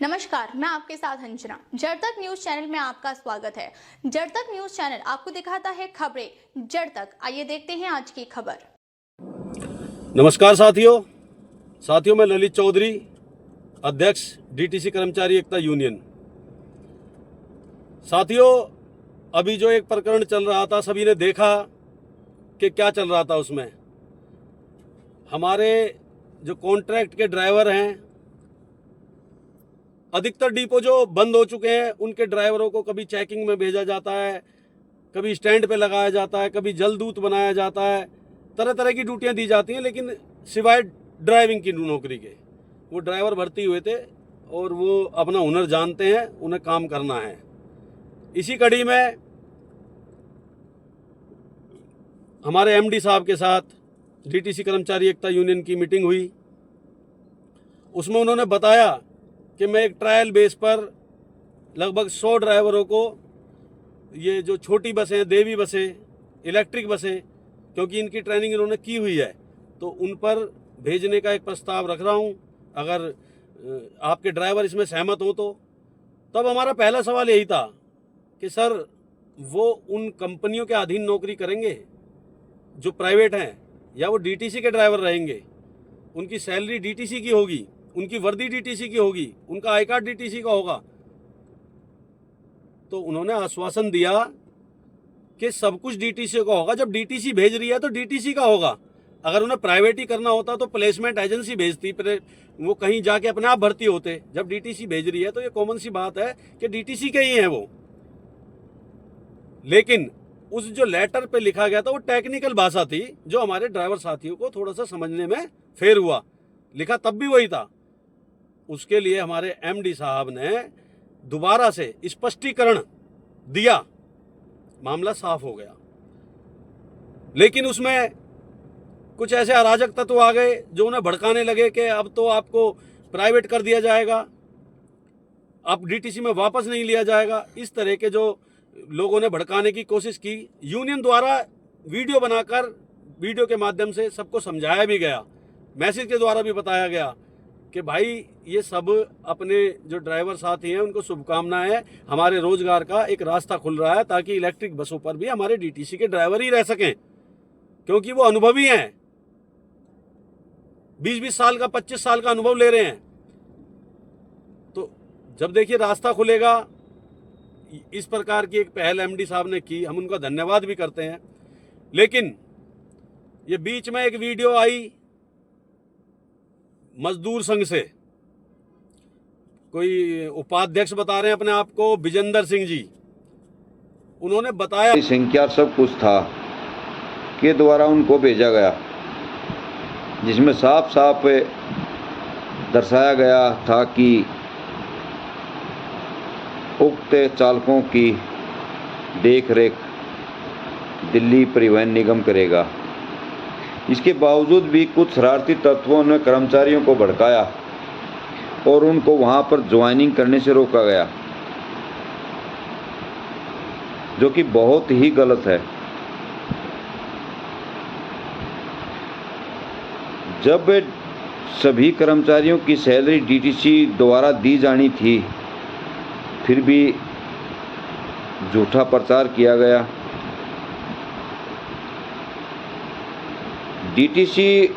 नमस्कार, मैं आपके साथ अंजना। जड़ तक न्यूज चैनल में आपका स्वागत है। जड़ तक न्यूज चैनल आपको दिखाता है खबरें जड़ तक। आइए देखते हैं आज की खबर। नमस्कार साथियों, मैं ललित चौधरी, अध्यक्ष डीटीसी कर्मचारी एकता यूनियन। साथियों, अभी जो एक प्रकरण चल रहा था, सभी ने देखा कि क्या चल रहा था। उसमें हमारे जो कॉन्ट्रैक्ट के ड्राइवर हैं, अधिकतर डिपो जो बंद हो चुके हैं, उनके ड्राइवरों को कभी चेकिंग में भेजा जाता है, कभी स्टैंड पे लगाया जाता है, कभी जलदूत बनाया जाता है। तरह तरह की ड्यूटियां दी जाती हैं, लेकिन सिवाय ड्राइविंग की नौकरी के वो ड्राइवर भर्ती हुए थे और वो अपना हुनर जानते हैं, उन्हें काम करना है। इसी कड़ी में हमारे एमडी साहब के साथ डीटीसी कर्मचारी एकता यूनियन की मीटिंग हुई। उसमें उन्होंने बताया कि मैं एक ट्रायल बेस पर लगभग 100 ड्राइवरों को, ये जो छोटी बसें हैं, देवी बसें, इलेक्ट्रिक बसें, क्योंकि इनकी ट्रेनिंग इन्होंने की हुई है, तो उन पर भेजने का एक प्रस्ताव रख रहा हूं। अगर आपके ड्राइवर इसमें सहमत हो तो। तब हमारा पहला सवाल यही था कि सर, वो उन कंपनियों के अधीन नौकरी करेंगे जो प्राइवेट हैं, या वो डीटीसी के ड्राइवर रहेंगे? उनकी सैलरी डीटीसी की होगी, उनकी वर्दी डीटीसी की होगी, उनका आई कार्ड डीटीसी का होगा। तो उन्होंने आश्वासन दिया कि सब कुछ डीटीसी का होगा। जब डीटीसी भेज रही है तो डीटीसी का होगा। अगर उन्हें प्राइवेट ही करना होता तो प्लेसमेंट एजेंसी भेजती, वो कहीं जाके अपने आप भर्ती होते। जब डीटीसी भेज रही है तो ये कॉमन सी बात है कि डीटीसी के ही हैं वो। लेकिन उस जो लेटर पे लिखा गया था वो टेक्निकल भाषा थी, जो हमारे ड्राइवर साथियों को थोड़ा सा समझने में फेर हुआ। लिखा तब भी वही था। उसके लिए हमारे एमडी साहब ने दोबारा से स्पष्टीकरण दिया, मामला साफ हो गया। लेकिन उसमें कुछ ऐसे अराजक तत्व आ गए जो उन्हें भड़काने लगे कि अब तो आपको प्राइवेट कर दिया जाएगा, अब डीटीसी में वापस नहीं लिया जाएगा। इस तरह के जो लोगों ने भड़काने की कोशिश की, यूनियन द्वारा वीडियो बनाकर, वीडियो के माध्यम से सबको समझाया भी गया, मैसेज के द्वारा भी बताया गया कि भाई ये सब अपने जो ड्राइवर साथी हैं उनको शुभकामनाएं हैं। हमारे रोजगार का एक रास्ता खुल रहा है ताकि इलेक्ट्रिक बसों पर भी हमारे डीटीसी के ड्राइवर ही रह सकें, क्योंकि वो अनुभवी हैं, 20-20 साल का, 25 साल का अनुभव ले रहे हैं। तो जब देखिए रास्ता खुलेगा, इस प्रकार की एक पहल एमडी साहब ने की, हम उनका धन्यवाद भी करते हैं। लेकिन ये बीच में एक वीडियो आई मजदूर संघ से, कोई उपाध्यक्ष बता रहे हैं अपने आप को, विजेंदर सिंह जी। उन्होंने बताया संख्या सब कुछ था के द्वारा उनको भेजा गया, जिसमें साफ साफ दर्शाया गया था कि उक्त चालकों की देखरेख दिल्ली परिवहन निगम करेगा। इसके बावजूद भी कुछ शरारती तत्वों ने कर्मचारियों को भड़काया और उनको वहां पर ज्वाइनिंग करने से रोका गया, जो कि बहुत ही गलत है। जब सभी कर्मचारियों की सैलरी डीटीसी द्वारा दी जानी थी, फिर भी झूठा प्रचार किया गया। डीटीसी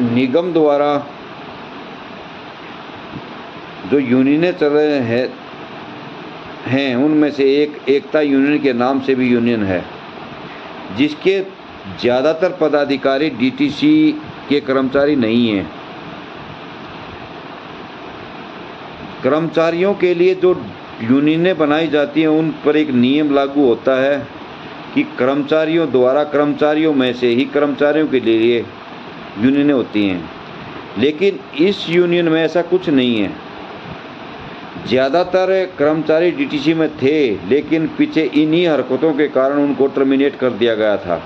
निगम द्वारा जो यूनियनें चल रहे हैं उनमें से एक एकता यूनियन के नाम से भी यूनियन है, जिसके ज़्यादातर पदाधिकारी डीटीसी के कर्मचारी नहीं हैं। कर्मचारियों के लिए जो यूनियनें बनाई जाती हैं उन पर एक नियम लागू होता है कि कर्मचारियों द्वारा, कर्मचारियों में से ही कर्मचारियों के लिए यूनियनें होती हैं। लेकिन इस यूनियन में ऐसा कुछ नहीं है। ज़्यादातर कर्मचारी डीटीसी में थे, लेकिन पीछे इन्हीं हरकतों के कारण उनको टर्मिनेट कर दिया गया था।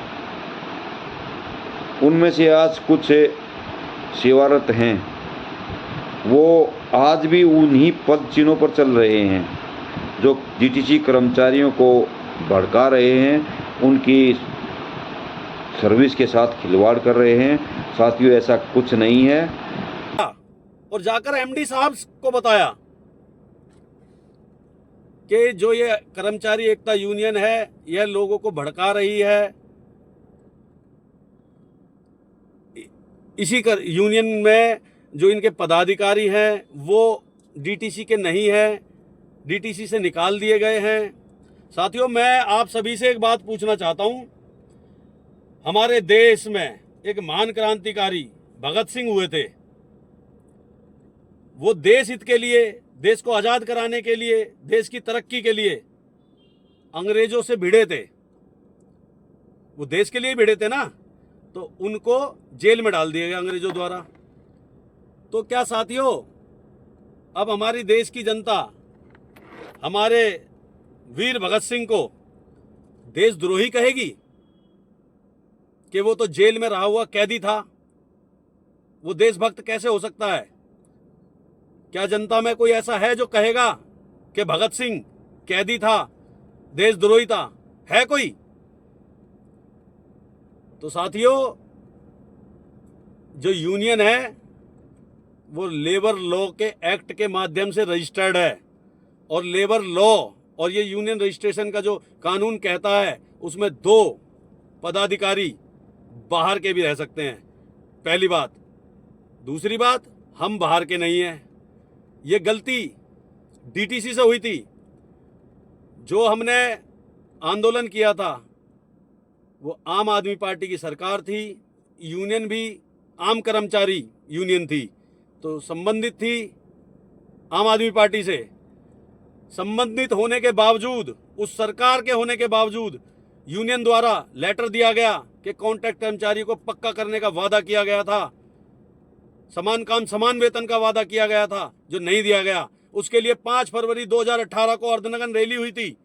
उनमें से आज कुछ सेवारत हैं, वो आज भी उन्हीं पद चिन्हों पर चल रहे हैं जो डीटीसी कर्मचारियों को भड़का रहे हैं, उनकी सर्विस के साथ खिलवाड़ कर रहे हैं। साथियों, ऐसा कुछ नहीं है। और जाकर एमडी साहब को बताया कि जो ये कर्मचारी एकता यूनियन है यह लोगों को भड़का रही है। इसी यूनियन में जो इनके पदाधिकारी हैं वो डीटीसी के नहीं हैं, डीटीसी से निकाल दिए गए हैं। साथियों, मैं आप सभी से एक बात पूछना चाहता हूं। हमारे देश में एक महान क्रांतिकारी भगत सिंह हुए थे। वो देश हित के लिए, देश को आजाद कराने के लिए, देश की तरक्की के लिए अंग्रेजों से भिड़े थे। वो देश के लिए भिड़े थे ना, तो उनको जेल में डाल दिया गया अंग्रेजों द्वारा। तो क्या साथियों, अब हमारी देश की जनता हमारे वीर भगत सिंह को देशद्रोही कहेगी कि वो तो जेल में रहा हुआ कैदी था, वो देशभक्त कैसे हो सकता है? क्या जनता में कोई ऐसा है जो कहेगा कि भगत सिंह कैदी था, देशद्रोही था? है कोई? तो साथियों, जो यूनियन है वो लेबर लॉ के एक्ट के माध्यम से रजिस्टर्ड है, और लेबर लॉ और ये यूनियन रजिस्ट्रेशन का जो कानून कहता है उसमें 2 पदाधिकारी बाहर के भी रह सकते हैं, पहली बात। दूसरी बात, हम बाहर के नहीं हैं। ये गलती डीटीसी से हुई थी। जो हमने आंदोलन किया था वो आम आदमी पार्टी की सरकार थी, यूनियन भी आम कर्मचारी यूनियन थी, तो संबंधित थी आम आदमी पार्टी से। संबंधित होने के बावजूद, उस सरकार के होने के बावजूद यूनियन द्वारा लेटर दिया गया कि कॉन्ट्रैक्ट कर्मचारी को पक्का करने का वादा किया गया था, समान काम समान वेतन का वादा किया गया था, जो नहीं दिया गया। उसके लिए 5 फरवरी 2018 को अर्धनगर रैली हुई थी।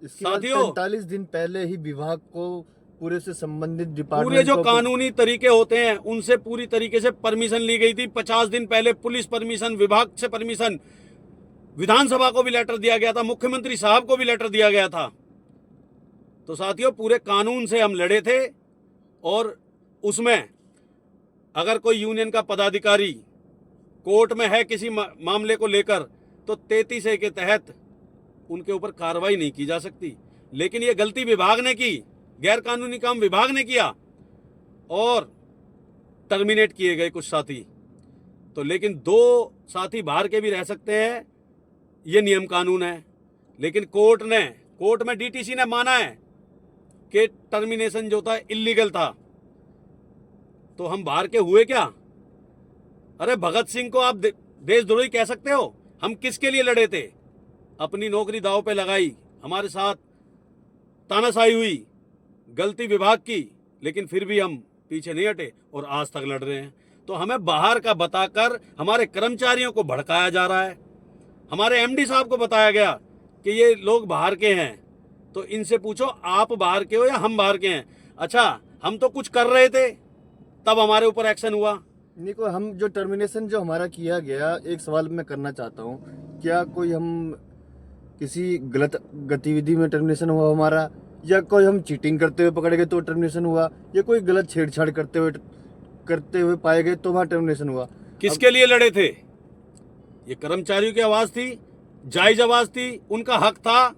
इसके बाद 45 दिन पहले ही विभाग को पूरे से संबंधित डिपार्टमेंट पूरे जो कानूनी तरीके होते हैं उनसे पूरी तरीके से परमिशन ली गई थी। 50 दिन पहले पुलिस परमिशन, विभाग से परमिशन, विधानसभा को भी लेटर दिया गया था, मुख्यमंत्री साहब को भी लेटर दिया गया था। तो साथियों, पूरे कानून से हम लड़े थे, और उसमें अगर कोई यूनियन का पदाधिकारी कोर्ट में है किसी मामले को लेकर, तो 33A के तहत उनके ऊपर कार्रवाई नहीं की जा सकती। लेकिन ये गलती विभाग ने की, गैर कानूनी काम विभाग ने किया और टर्मिनेट किए गए कुछ साथी। तो लेकिन 2 साथी बाहर के भी रह सकते हैं, ये नियम कानून है। लेकिन कोर्ट में डीटीसी ने माना है कि टर्मिनेशन जो था इलीगल था। तो हम बाहर के हुए क्या? अरे भगत सिंह को आप देशद्रोही कह सकते हो? हम किसके लिए लड़े थे? अपनी नौकरी दांव पे लगाई, हमारे साथ तानाशाही हुई, गलती विभाग की, लेकिन फिर भी हम पीछे नहीं हटे और आज तक लड़ रहे हैं। तो हमें बाहर का बताकर हमारे कर्मचारियों को भड़काया जा रहा है। हमारे एमडी साहब को बताया गया कि ये लोग बाहर के हैं, तो इनसे पूछो आप बाहर के हो या हम बाहर के हैं। अच्छा, हम तो कुछ कर रहे थे तब हमारे ऊपर एक्शन हुआ। निको, हम जो टर्मिनेशन जो हमारा किया गया, एक सवाल मैं करना चाहता हूँ, क्या कोई हम किसी गलत गतिविधि में टर्मिनेशन हुआ हमारा, या कोई हम चीटिंग करते हुए पकड़े गए तो टर्मिनेशन हुआ, या कोई गलत छेड़छाड़ करते हुए पाए गए तो वहाँ टर्मिनेशन हुआ? किसके लिए लड़े थे? ये कर्मचारियों की आवाज थी, जायज आवाज थी, उनका हक था,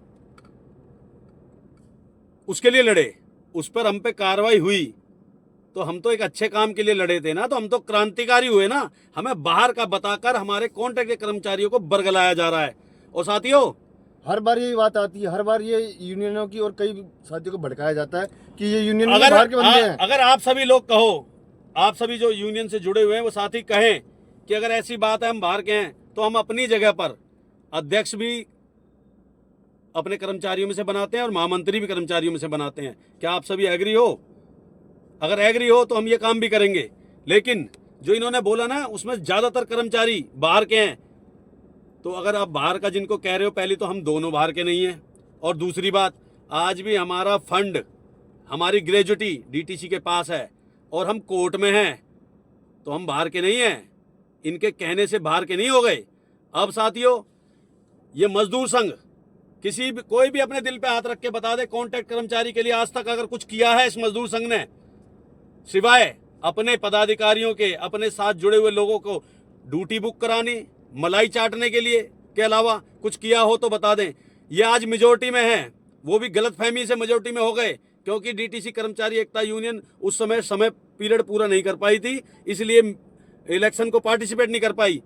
उसके लिए लड़े। उस पर हम पे कार्रवाई हुई, तो हम तो एक अच्छे काम के लिए लड़े थे ना, तो हम तो क्रांतिकारी हुए ना। हमें बाहर का बताकर हमारे कॉन्ट्रैक्ट के कर्मचारियों को बरगलाया जा रहा है। और साथियों, हर बार यही बात आती है, हर बार ये यूनियनों की और कई साथियों को भड़काया जाता है कि ये यूनियन बाहर के बंदे हैं। अगर आप सभी लोग कहो, आप सभी जो यूनियन से जुड़े हुए हैं वो साथी कहें कि अगर ऐसी बात है हम बाहर के हैं, तो हम अपनी जगह पर अध्यक्ष भी अपने कर्मचारियों में से बनाते हैं और महामंत्री भी कर्मचारियों में से बनाते हैं। क्या आप सभी एग्री हो? अगर एग्री हो तो हम ये काम भी करेंगे। लेकिन जो इन्होंने बोला ना, उसमें ज्यादातर कर्मचारी बाहर के हैं। तो अगर आप बाहर का जिनको कह रहे हो, पहले तो हम दोनों बाहर के नहीं हैं, और दूसरी बात, आज भी हमारा फंड, हमारी ग्रेजुटी डीटीसी के पास है और हम कोर्ट में हैं, तो हम बाहर के नहीं हैं। इनके कहने से बाहर के नहीं हो गए। अब साथियों, ये मजदूर संघ कोई भी अपने दिल पे हाथ रख के बता दे, कॉन्ट्रैक्ट कर्मचारी के लिए आज तक अगर कुछ किया है इस मजदूर संघ ने, सिवाय अपने पदाधिकारियों के, अपने साथ जुड़े हुए लोगों को ड्यूटी बुक करानी, मलाई चाटने के लिए के अलावा कुछ किया हो तो बता दें। ये आज मेजोरिटी में है, वो भी गलतफहमी से मेजोरिटी में हो गए, क्योंकि डीटीसी कर्मचारी एकता यूनियन उस समय पीरियड पूरा नहीं कर पाई थी, इसलिए इलेक्शन को पार्टिसिपेट नहीं कर पाई।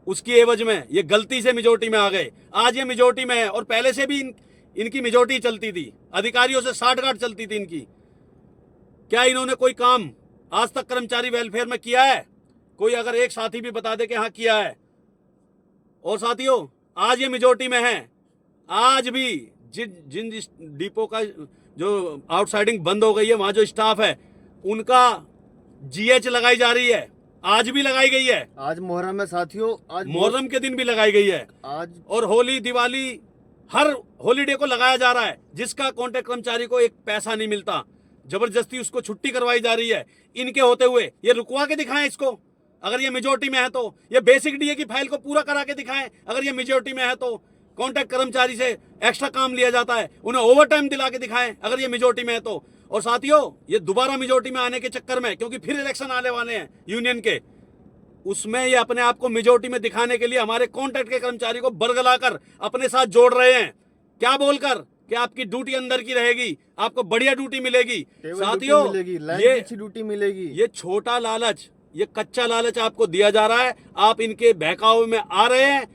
उसकी एवज में ये गलती से मेजोरिटी में आ गए। आज ये मेजोरिटी में है और पहले से भी इनकी मेजोरिटी चलती थी, अधिकारियों से साठगांठ चलती थी इनकी। क्या इन्होंने कोई काम आज तक कर्मचारी वेलफेयर में किया है? कोई अगर एक साथी भी बता दे कि हाँ किया है। और साथियों, आज ये मेजोरिटी में है। आज भी जिन डिपो का जो आउटसाइडिंग बंद हो गई है, वहां जो स्टाफ है उनका जीएच लगाई जा रही है, आज भी लगाई गई है। आज मुहर्रम है साथियों, आज मुहर्रम के दिन भी लगाई गई है आज और होली, दिवाली, हर हॉलीडे को लगाया जा रहा है, जिसका कॉन्ट्रैक्ट कर्मचारी को एक पैसा नहीं मिलता। जबरदस्ती उसको छुट्टी करवाई जा रही है। इनके होते हुए ये रुकवा के दिखाएं इसको, अगर ये मेजोरिटी में है तो। ये बेसिक डीए की फाइल को पूरा करा के दिखाएं, अगर ये मेजोरिटी में है तो। कॉन्ट्रैक्ट कर्मचारी से एक्स्ट्रा काम लिया जाता है, उन्हें ओवर टाइम दिला के दिखाएं, अगर ये मेजोरिटी में है तो। और साथियों, ये दोबारा मेजोरिटी में आने के चक्कर में, क्योंकि फिर इलेक्शन आने वाले हैं यूनियन के, उसमें ये अपने आप को मेजोरिटी में दिखाने के लिए हमारे कॉन्ट्रैक्ट के कर्मचारी को बरगलाकर अपने साथ जोड़ रहे हैं। क्या बोलकर कि आपकी ड्यूटी अंदर की रहेगी, आपको बढ़िया ड्यूटी मिलेगी। साथियों, ये अच्छी ड्यूटी मिलेगी। ये छोटा लालच, ये कच्चा लालच आपको दिया जा रहा है। आप इनके बहकावे में आ रहे हैं,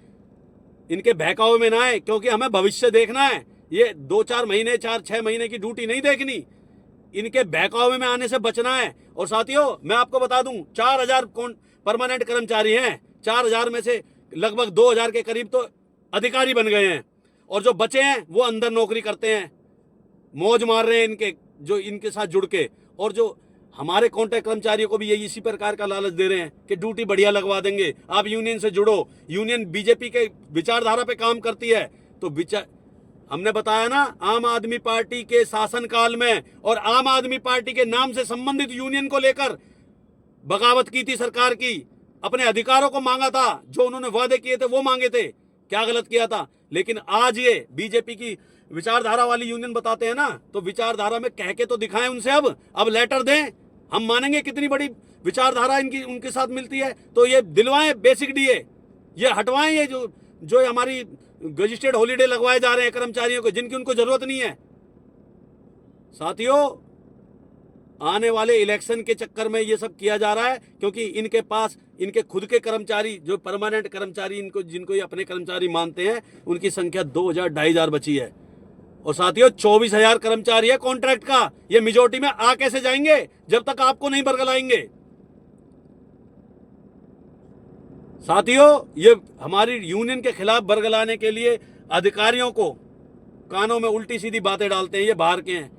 इनके बहकावे में ना आए, क्योंकि हमें भविष्य देखना है। ये 2-4 महीने, 4-6 महीने की ड्यूटी नहीं देखनी, इनके बहकावे में आने से बचना है। और साथियों, मैं आपको बता दूं, 4000 परमानेंट कर्मचारी हैं। 4000 में से लगभग 2000 के करीब तो अधिकारी बन गए हैं, और जो बचे हैं वो अंदर नौकरी करते हैं, मौज मार रहे हैं इनके जो इनके साथ जुड़ के। और जो हमारे कॉन्ट्रैक्ट कर्मचारियों को भी ये इसी प्रकार का लालच दे रहे हैं कि ड्यूटी बढ़िया लगवा देंगे, आप यूनियन से जुड़ो। यूनियन बीजेपी के विचारधारा पे काम करती है, तो हमने बताया ना, आम आदमी पार्टी के शासनकाल में और आम आदमी पार्टी के नाम से संबंधित यूनियन को लेकर बगावत की थी सरकार की, अपने अधिकारों को मांगा था, जो उन्होंने वादे किए थे वो मांगे थे। क्या गलत किया था? लेकिन आज ये बीजेपी की विचारधारा वाली यूनियन बताते हैं ना, तो विचारधारा में कह के तो दिखाएं उनसे। अब लेटर दें, हम मानेंगे कितनी बड़ी विचारधारा इनकी उनके साथ मिलती है। तो ये दिलवाएं बेसिक डीए, ये हटवाएं ये जो हमारी रजिस्टर्ड हॉलीडे लगवाए जा रहे हैं कर्मचारियों को, जिनकी उनको जरूरत नहीं है। साथियों, आने वाले इलेक्शन के चक्कर में ये सब किया जा रहा है, क्योंकि इनके पास इनके खुद के कर्मचारी, जो परमानेंट कर्मचारी जिनको ये अपने कर्मचारी मानते हैं, उनकी संख्या 2000-2500 बची है। और साथियों, 24,000 कर्मचारी है कॉन्ट्रैक्ट का। ये मेजोरिटी में आ कैसे जाएंगे जब तक आपको नहीं बरगलाएंगे? साथियों, ये हमारी यूनियन के खिलाफ बरगलाने के लिए अधिकारियों को कानों में उल्टी सीधी बातें डालते हैं। ये बाहर के हैं,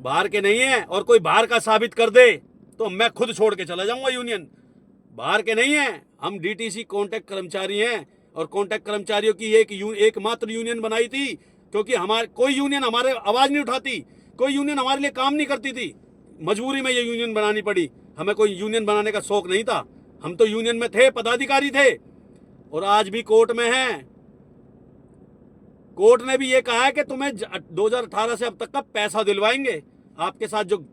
बाहर के नहीं है। और कोई बाहर का साबित कर दे तो मैं खुद छोड़ के चला जाऊंगा यूनियन। बाहर के नहीं है, हम डीटीसी कॉन्ट्रैक्ट कर्मचारी हैं। और कॉन्ट्रैक्ट कर्मचारियों की एकमात्र यूनियन बनाई थी, क्योंकि हमारे कोई यूनियन हमारे आवाज नहीं उठाती, कोई यूनियन हमारे लिए काम नहीं करती थी। मजबूरी में ये यूनियन बनानी पड़ी। हमें कोई यूनियन बनाने का शौक नहीं था, हम तो यूनियन में थे, पदाधिकारी थे, और आज भी कोर्ट में हैं। कोर्ट ने भी ये कहा है कि तुम्हें 2018 से अब तक का पैसा दिलवाएंगे, आपके साथ जो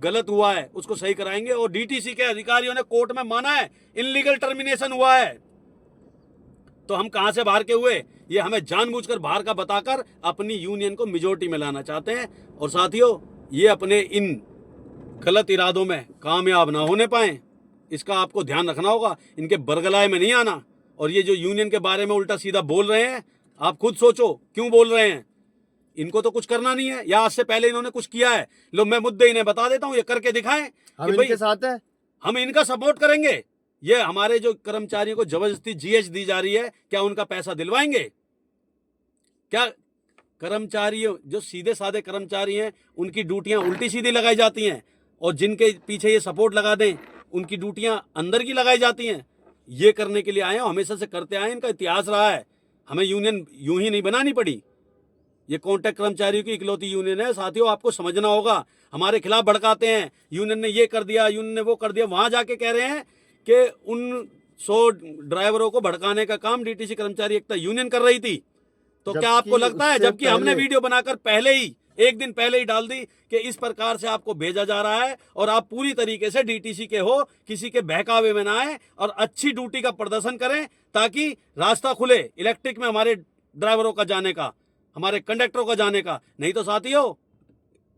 गलत हुआ है उसको सही कराएंगे। और डीटीसी के अधिकारियों ने कोर्ट में माना है इनलीगल टर्मिनेशन हुआ है। तो हम कहां से बाहर के हुए? ये हमें जानबूझकर बाहर का बताकर अपनी यूनियन को मेजोरिटी में लाना चाहते हैं। और साथियों, ये अपने इन गलत इरादों में कामयाब ना होने पाए, इसका आपको ध्यान रखना होगा। इनके बरगलाए में नहीं आना। और ये जो यूनियन के बारे में उल्टा सीधा बोल रहे हैं, आप खुद सोचो क्यों बोल रहे हैं। इनको तो कुछ करना नहीं है, या आज से पहले इन्होंने कुछ किया है? लो, मैं मुद्दे इन्हें बता देता हूं, ये करके दिखाएं हम कि भाई इनके साथ है, हम इनका सपोर्ट करेंगे। ये हमारे जो कर्मचारियों को जबरदस्ती जीएच दी जा रही है, क्या उनका पैसा दिलवाएंगे? क्या कर्मचारियों जो सीधे साधे कर्मचारी हैं, उनकी ड्यूटियां उल्टी सीधी लगाई जाती हैं, और जिनके पीछे ये सपोर्ट लगा दें उनकी ड्यूटियां अंदर की लगाई जाती हैं? ये करने के लिए आए हैं, हमेशा से करते आए हैं, इनका इतिहास रहा है। हमें यूनियन यूं ही नहीं बनानी पड़ी। ये कॉन्ट्रैक्ट कर्मचारियों की इकलौती यूनियन है। साथियों, आपको समझना होगा। हमारे खिलाफ भड़काते हैं, यूनियन ने ये कर दिया, यूनियन ने वो कर दिया। वहां जाके कह रहे हैं कि उन 100 ड्राइवरों को भड़काने का काम डीटीसी कर्मचारी एकता यूनियन कर रही थी। तो क्या आपको लगता है, जबकि हमने वीडियो बनाकर पहले ही एक दिन पहले ही डाल दी कि इस प्रकार से आपको भेजा जा रहा है और आप पूरी तरीके से डीटीसी के हो, किसी के बहकावे में ना आए और अच्छी ड्यूटी का प्रदर्शन करें ताकि रास्ता खुले इलेक्ट्रिक में हमारे ड्राइवरों का जाने का, हमारे कंडक्टरों का जाने का। नहीं तो साथियों,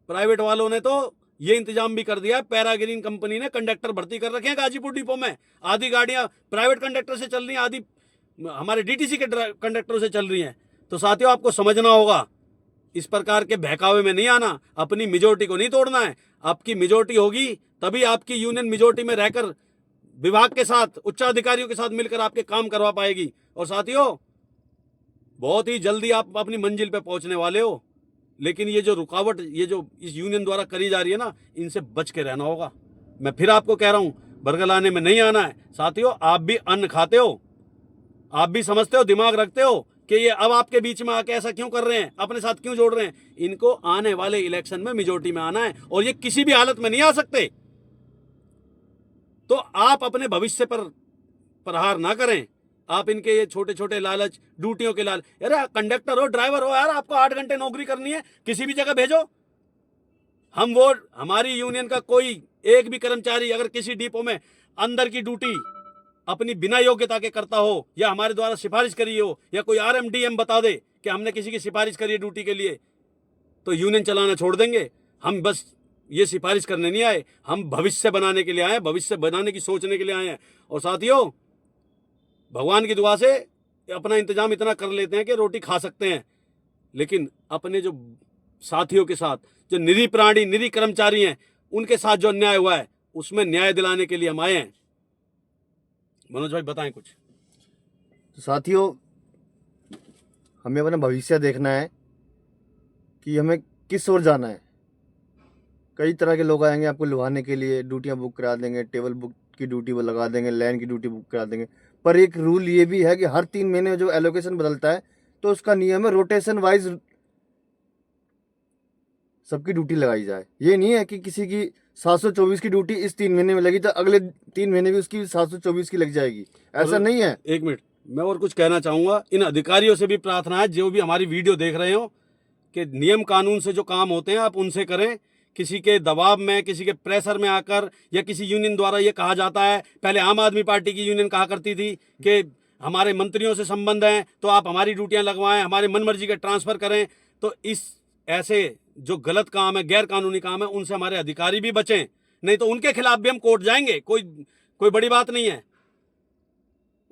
प्राइवेट वालों ने तो ये इंतजाम भी कर दिया है, पैराग्रीन कंपनी ने कंडक्टर भर्ती कर रखे हैं गाजीपुर डिपो में। आधी गाड़ियां प्राइवेट कंडक्टर से चल रही हैं, आधी हमारे डीटीसी के कंडक्टरों से चल रही हैं। तो साथियों, आपको समझना होगा, इस प्रकार के बहकावे में नहीं आना, अपनी मेजोरिटी को नहीं तोड़ना है। आपकी मेजोरिटी होगी तभी आपकी यूनियन मेजोरिटी में रहकर विभाग के साथ, उच्चाधिकारियों के साथ मिलकर आपके काम करवा पाएगी। और साथियों, बहुत ही जल्दी आप अपनी मंजिल पे पहुंचने वाले हो, लेकिन ये जो रुकावट, ये जो इस यूनियन द्वारा करी जा रही है ना, इनसे बच के रहना होगा। मैं फिर आपको कह रहा हूं, बरगलाने में नहीं आना है। साथियों, आप भी अन्न खाते हो, आप भी समझते हो, दिमाग रखते हो कि ये अब आपके बीच में आके ऐसा क्यों कर रहे हैं, अपने साथ क्यों जोड़ रहे हैं। इनको आने वाले इलेक्शन में मेजोरिटी में आना है और ये किसी भी हालत में नहीं आ सकते। तो आप अपने भविष्य पर प्रहार ना करें। आप इनके ये छोटे छोटे लालच, ड्यूटियों के लालच, यार कंडक्टर हो, ड्राइवर हो, यार आपको 8 घंटे नौकरी करनी है, किसी भी जगह भेजो। हम वो, हमारी यूनियन का कोई एक भी कर्मचारी अगर किसी डिपो में अंदर की ड्यूटी अपनी बिना योग्यता के करता हो या हमारे द्वारा सिफारिश करी हो या कोई RMDM बता दे कि हमने किसी की सिफारिश करी है ड्यूटी के लिए, तो यूनियन चलाना छोड़ देंगे। हम बस ये सिफारिश करने नहीं आए, हम भविष्य बनाने के लिए आए हैं, भविष्य बनाने की सोचने के लिए आए हैं। और साथियों, भगवान की दुआ से अपना इंतजाम इतना कर लेते हैं कि रोटी खा सकते हैं, लेकिन अपने जो साथियों के साथ, जो निरी प्राणी, निरी कर्मचारी हैं, उनके साथ जो अन्याय हुआ है उसमें न्याय दिलाने के लिए हम आए हैं। मनोज भाई बताएं कुछ। तो साथियों, हमें अपना भविष्य देखना है कि हमें किस ओर जाना है। कई तरह के लोग आएंगे आपको लुभाने के लिए, ड्यूटियां बुक करा देंगे, टेबल बुक की ड्यूटी वो लगा देंगे, लाइन की ड्यूटी बुक करा देंगे। पर एक रूल ये भी है कि हर 3 महीने में जो एलोकेशन बदलता है तो उसका नियम है रोटेशन वाइज सबकी ड्यूटी लगाई जाए। ये नहीं है कि किसी की 724 की ड्यूटी इस 3 महीने में लगी तो अगले 3 महीने भी उसकी 724 की लग जाएगी, ऐसा नहीं है। एक मिनट, मैं और कुछ कहना चाहूंगा। इन अधिकारियों से भी प्रार्थना है, जो भी हमारी वीडियो देख रहे हो, कि नियम कानून से जो काम होते हैं आप उनसे करें। किसी के दबाव में, किसी के प्रेशर में आकर, या किसी यूनियन द्वारा ये कहा जाता है, पहले आम आदमी पार्टी की यूनियन कहा करती थी कि हमारे मंत्रियों से संबंध हैं तो आप हमारी ड्यूटियां लगवाएं, हमारे मनमर्जी के ट्रांसफर करें। तो इस ऐसे जो गलत काम है, गैर कानूनी काम है, उनसे हमारे अधिकारी भी बचें, नहीं तो उनके खिलाफ भी हम कोर्ट जाएंगे। कोई बड़ी बात नहीं है,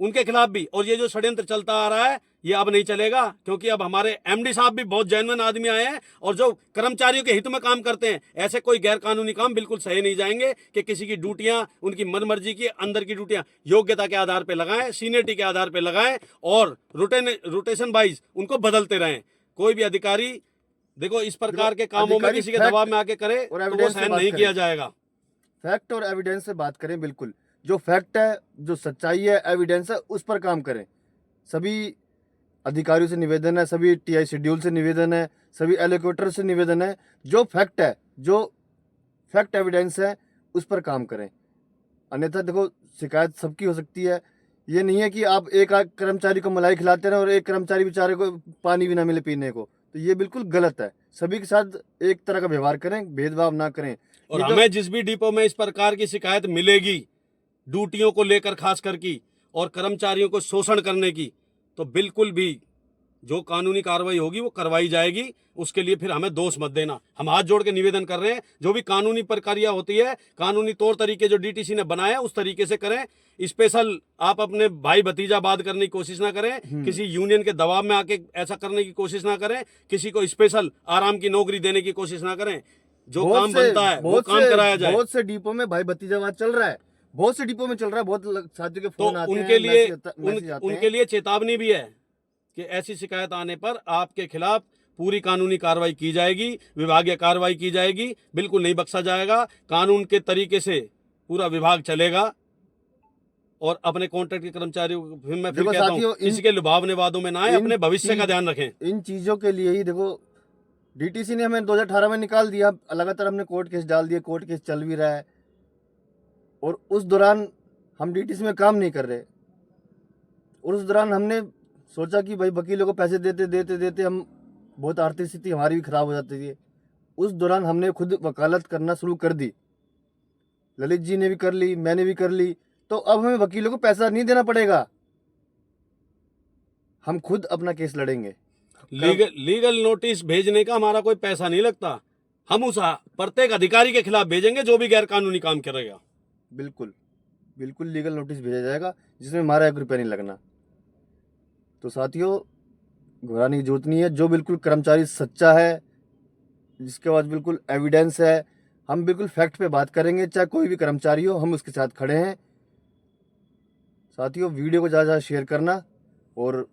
उनके खिलाफ भी। और ये जो षड्यंत्र चलता आ रहा है ये अब नहीं चलेगा, क्योंकि अब हमारे MD साहब भी बहुत जेन्युइन आदमी आए हैं और जो कर्मचारियों के हित में काम करते हैं। ऐसे कोई गैर कानूनी काम बिल्कुल सही नहीं जाएंगे कि किसी की ड्यूटियां, उनकी मनमर्जी की अंदर की ड्यूटियां योग्यता के आधार पर लगाएं, सीनियरिटी के आधार पर लगाएं और रोटेशन वाइज उनको बदलते रहें। कोई भी अधिकारी, देखो, इस प्रकार के कामों में किसी के दबाव में आके करे तो वो सहन नहीं किया जाएगा। फैक्ट और एविडेंस से बात करें, बिल्कुल जो फैक्ट है, जो सच्चाई है, एविडेंस है, उस पर काम करें। सभी अधिकारियों से निवेदन है, सभी TI शेड्यूल से निवेदन है, सभी एलोकेटर से निवेदन है, जो फैक्ट है, जो फैक्ट एविडेंस है, उस पर काम करें। अन्यथा देखो, शिकायत सबकी हो सकती है। ये नहीं है कि आप एक कर्मचारी को मलाई खिलाते रहें और एक कर्मचारी बेचारे को पानी भी ना मिले पीने को, तो ये बिल्कुल गलत है। सभी के साथ एक तरह का व्यवहार करें, भेदभाव ना करें। और हमें जिस भी डिपो में इस प्रकार की शिकायत मिलेगी, ड्यूटियों को लेकर खास कर की और कर्मचारियों को शोषण करने की, तो बिल्कुल भी जो कानूनी कार्रवाई होगी वो करवाई जाएगी। उसके लिए फिर हमें दोष मत देना। हम हाथ जोड़ के निवेदन कर रहे हैं, जो भी कानूनी प्रक्रिया होती है, कानूनी तौर तरीके जो DTC ने बनाए उस तरीके से करें। स्पेशल आप अपने भाई भतीजावाद करने की कोशिश ना करें, किसी यूनियन के दबाव में आके ऐसा करने की कोशिश ना करें, किसी को स्पेशल आराम की नौकरी देने की कोशिश ना करें। जो काम बनता है वो काम कराया जाए। बहुत से डिपो में भाई भतीजावाद चल रहा है, बहुत से डिपो में चल रहा है, बहुत साथियों के फोन आते हैं, उनके लिए चेतावनी भी है कि ऐसी शिकायत आने पर आपके खिलाफ पूरी कानूनी कार्रवाई की जाएगी, विभागीय कार्रवाई की जाएगी, बिल्कुल नहीं बख्शा जाएगा। कानून के तरीके से पूरा विभाग चलेगा। और अपने कॉन्ट्रैक्ट के कर्मचारियों को फिर मैं फिर कहता हूं, किसी के लुभावने वादों में ना आए, अपने भविष्य का ध्यान रखें। इन चीजों के लिए ही देखो, DTC ने हमें 2018 में निकाल दिया, लगातार हमने कोर्ट केस डाल दिए, कोर्ट केस चल भी रहा है, और उस दौरान हम DTC में काम नहीं कर रहे। और उस दौरान हमने सोचा कि भाई वकीलों को पैसे देते देते देते हम बहुत आर्थिक स्थिति हमारी भी खराब हो जाती थी। उस दौरान हमने खुद वकालत करना शुरू कर दी। ललित जी ने भी कर ली, मैंने भी कर ली। तो अब हमें वकीलों को पैसा नहीं देना पड़ेगा, हम खुद अपना केस लड़ेंगे। लीगल नोटिस भेजने का हमारा कोई पैसा नहीं लगता। हम उस प्रत्येक अधिकारी के खिलाफ भेजेंगे जो भी गैर कानूनी काम करेगा। बिल्कुल बिल्कुल लीगल नोटिस भेजा जाएगा जिसमें हमारा 1 रुपया नहीं लगना। तो साथियों, घबराने की जरूरत नहीं है। जो बिल्कुल कर्मचारी सच्चा है, जिसके पास बिल्कुल एविडेंस है, हम बिल्कुल फैक्ट पे बात करेंगे। चाहे कोई भी कर्मचारी हो, हम उसके साथ खड़े हैं। साथियों, वीडियो को ज़्यादा शेयर करना और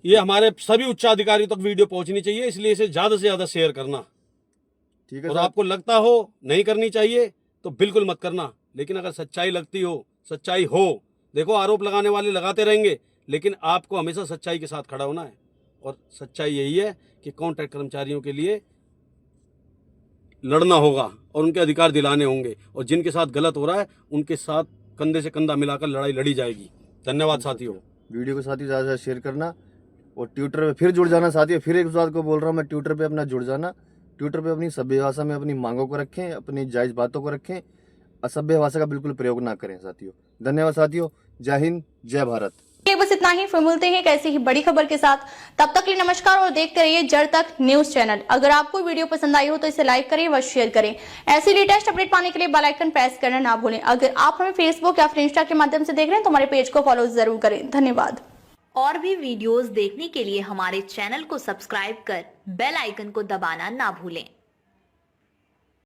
ये हमारे सभी उच्चाधिकारी तक वीडियो पहुंचनी चाहिए, इसलिए इसे ज्यादा से ज्यादा शेयर करना। ठीक है। और आपको लगता हो नहीं करनी चाहिए तो बिल्कुल मत करना, लेकिन अगर सच्चाई लगती हो, सच्चाई हो, देखो आरोप लगाने वाले लगाते रहेंगे, लेकिन आपको हमेशा सच्चाई के साथ खड़ा होना है। और सच्चाई यही है कि कॉन्ट्रैक्ट कर्मचारियों के लिए लड़ना होगा और उनके अधिकार दिलाने होंगे, और जिनके साथ गलत हो रहा है उनके साथ कंधे से कंधा मिलाकर लड़ाई लड़ी जाएगी। धन्यवाद साथियों। वीडियो को साथियों ज़्यादा से ज़्यादा शेयर करना और ट्विटर पे फिर जुड़ जाना। साथियों, फिर एक बात को बोल रहा हूँ मैं, ट्विटर पे अपना जुड़ जाना। ट्विटर पे अपनी सभ्य भाषा में अपनी मांगों को रखें, अपनी जायज़ बातों को रखें, असभ्य भाषा का बिल्कुल प्रयोग ना करें साथियों। धन्यवाद साथियों। जय हिंद, जय भारत। ये बस इतना ही, फिर मिलते हैं एक ऐसी ही बड़ी खबर के साथ। तब तक के लिए नमस्कार और देखते रहिए जड़ तक न्यूज चैनल। अगर आपको वीडियो पसंद आई हो तो इसे लाइक करें व शेयर करें। ऐसी लेटेस्ट अपडेट पाने के लिए बेल आइकन प्रेस करना ना भूलें। अगर आप हमें फेसबुक या फिर इंस्टा के माध्यम से देख रहे हैं तो हमारे पेज को फॉलो जरूर करें। धन्यवाद। और भी वीडियोस देखने के लिए हमारे चैनल को सब्सक्राइब कर बेल आइकन को दबाना ना भूलें।